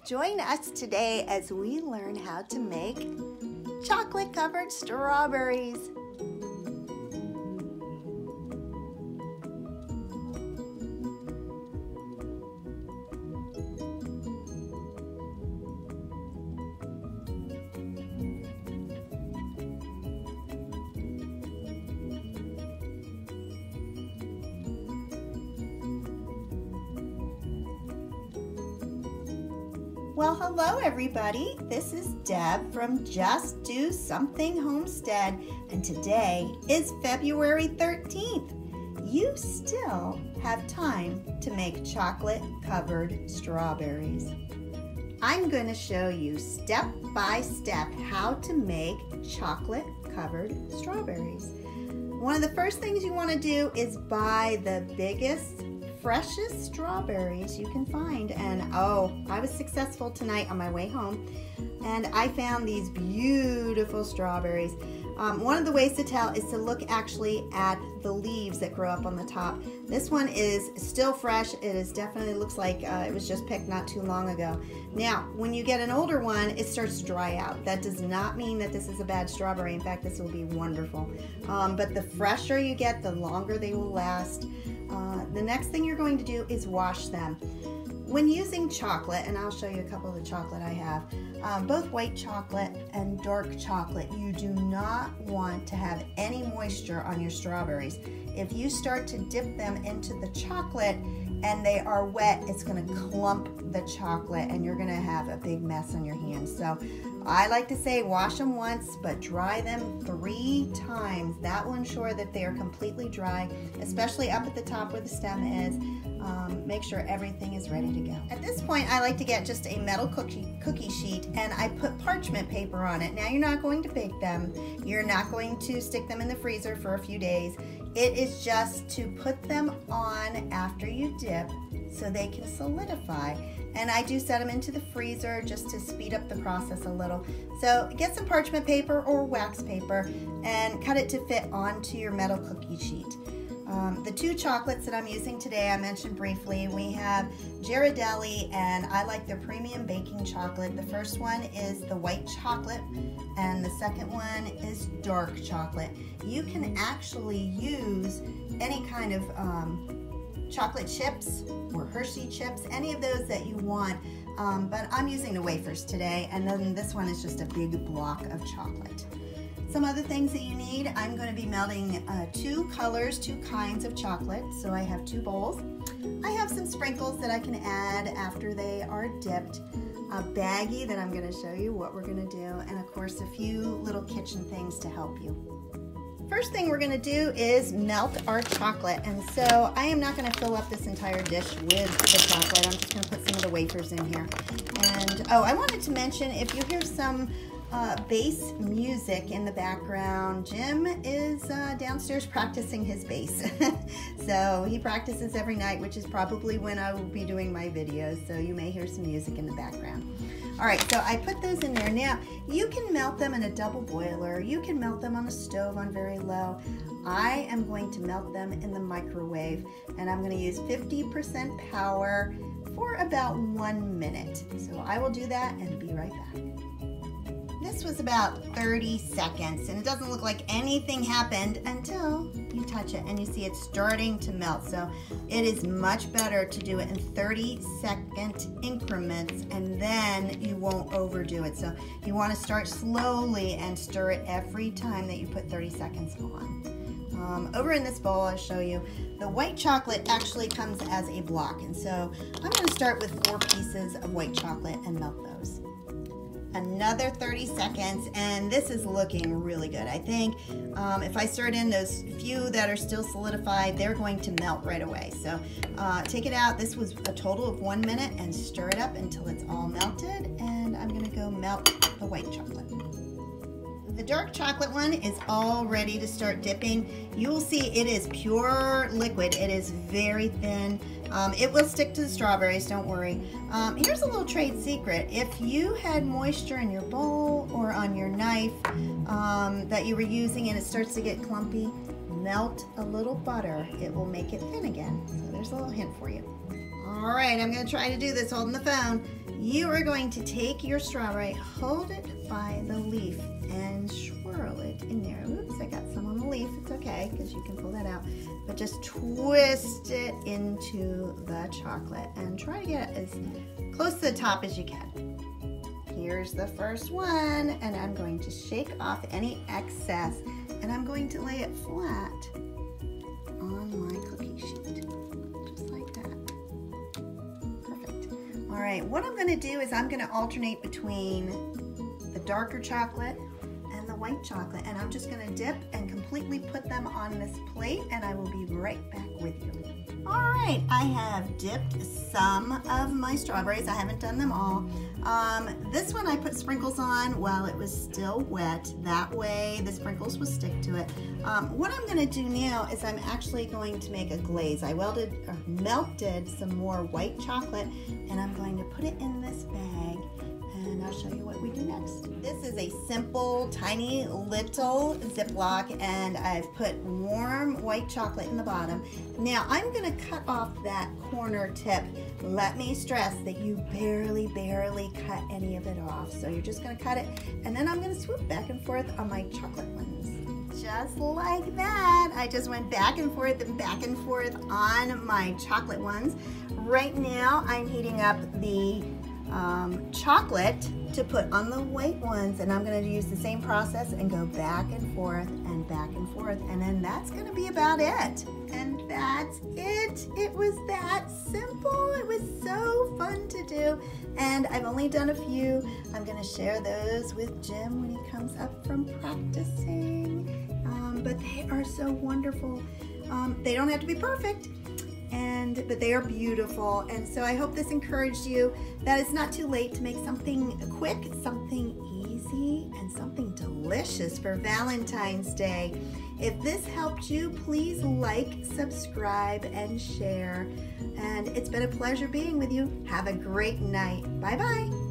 Join us today as we learn how to make chocolate-covered strawberries. Well, hello everybody. This is Deb from Just Do Something Homestead, and today is February 13th. You still have time to make chocolate-covered strawberries. I'm going to show you step by step how to make chocolate-covered strawberries. One of the first things you want to do is buy the biggest, freshest strawberries you can find. And oh, I was successful tonight on my way home and I found these beautiful strawberries. One of the ways to tell is to look actually at the leaves that grow up on the top. This one is still fresh. It is definitely looks like it was just picked not too long ago. Now, when you get an older one, it starts to dry out. That does not mean that this is a bad strawberry. In fact, this will be wonderful. But the fresher you get, the longer they will last. The next thing you're going to do is wash them. When using chocolate, and I'll show you a couple of the chocolate I have, both white chocolate and dark chocolate, you do not want to have any moisture on your strawberries. If you start to dip them into the chocolate and they are wet, it's going to clump the chocolate and you're going to have a big mess on your hands. So I like to say wash them once, but dry them 3 times. That will ensure that they are completely dry, especially up at the top where the stem is. Make sure everything is ready to go. At this point, I like to get just a metal cookie sheet and I put parchment paper on it. Now, you're not going to bake them. You're not going to stick them in the freezer for a few days. It is just to put them on after you dip so they can solidify. And I do set them into the freezer just to speed up the process a little. So get some parchment paper or wax paper and cut it to fit onto your metal cookie sheet. The 2 chocolates that I'm using today, I mentioned briefly. We have Ghirardelli, and I like their premium baking chocolate. The first one is the white chocolate, and the second one is dark chocolate. You can actually use any kind of chocolate chips or Hershey chips, any of those that you want, but I'm using the wafers today, and then this one is just a big block of chocolate. Some other things that you need, I'm going to be melting 2 colors, 2 kinds of chocolate, so I have 2 bowls. I have some sprinkles that I can add after they are dipped, a baggie that I'm going to show you what we're going to do, and of course a few little kitchen things to help you. First thing we're going to do is melt our chocolate, and so I am not going to fill up this entire dish with the chocolate. I'm just going to put some of the wafers in here. And oh, I wanted to mention, if you hear some bass music in the background, Jim is downstairs practicing his bass. So he practices every night, which is probably when I will be doing my videos, so you may hear some music in the background. All right, so I put those in there. Now, you can melt them in a double boiler. You can melt them on a stove on very low. I am going to melt them in the microwave, and I'm going to use 50% power for about 1 minute. So I will do that and be right back. This was about 30 seconds, and it doesn't look like anything happened until you touch it and you see it's starting to melt. So it is much better to do it in 30-second increments, and then you won't overdo it. So you want to start slowly and stir it every time that you put 30 seconds on. Over in this bowl, I'll show you, the white chocolate actually comes as a block, and so I'm going to start with 4 pieces of white chocolate and melt those. Another 30 seconds, and this is looking really good. I think if I stir it in, those few that are still solidified, they're going to melt right away. So take it out. This was a total of 1 minute, and stir it up until it's all melted, and I'm going to go melt the white chocolate. The dark chocolate one is all ready to start dipping. You will see it is pure liquid. It is very thin. It will stick to the strawberries, don't worry. Here's a little trade secret. If you had moisture in your bowl or on your knife that you were using and it starts to get clumpy, melt a little butter. It will make it thin again. So there's a little hint for you. All right, I'm going to try to do this holding the phone. You are going to take your strawberry, hold it by the leaf, and swirl it in there. Oops, I got some on the leaf. It's okay, because you can pull that out. But just twist it into the chocolate and try to get as close to the top as you can. Here's the first one, and I'm going to shake off any excess, and I'm going to lay it flat on my cookie sheet, just like that. Perfect. All right, what I'm going to do is I'm going to alternate between the darker chocolate and the white chocolate, and I'm just going to dip and completely put them on this plate, and I will be right back with you. All right, I have dipped some of my strawberries. I haven't done them all. This one I put sprinkles on while it was still wet. That way the sprinkles will stick to it. What I'm going to do now is I'm actually going to make a glaze. I melted some more white chocolate, and I'm going to put it in this bag, and I'll show you what we do next. This is a simple, tiny little Ziploc, and I've put warm white chocolate in the bottom. Now I'm going to cut off that corner tip. Let me stress that you barely cut any of it off. So you're just going to cut it, and then I'm going to swoop back and forth on my chocolate ones. Just like that. I just went back and forth on my chocolate ones. Right now I'm heating up the chocolate to put on the white ones, and I'm going to use the same process and go back and forth, and then that's going to be about it. And that's it. It was that simple. It was so fun to do, and I've only done a few. I'm going to share those with Jim when he comes up from practicing, but they are so wonderful. They don't have to be perfect, but they are beautiful, and so I hope this encouraged you that it's not too late to make something quick, something easy, and something delicious for Valentine's Day. If this helped you, please like, subscribe, and share. And it's been a pleasure being with you. Have a great night. Bye-bye.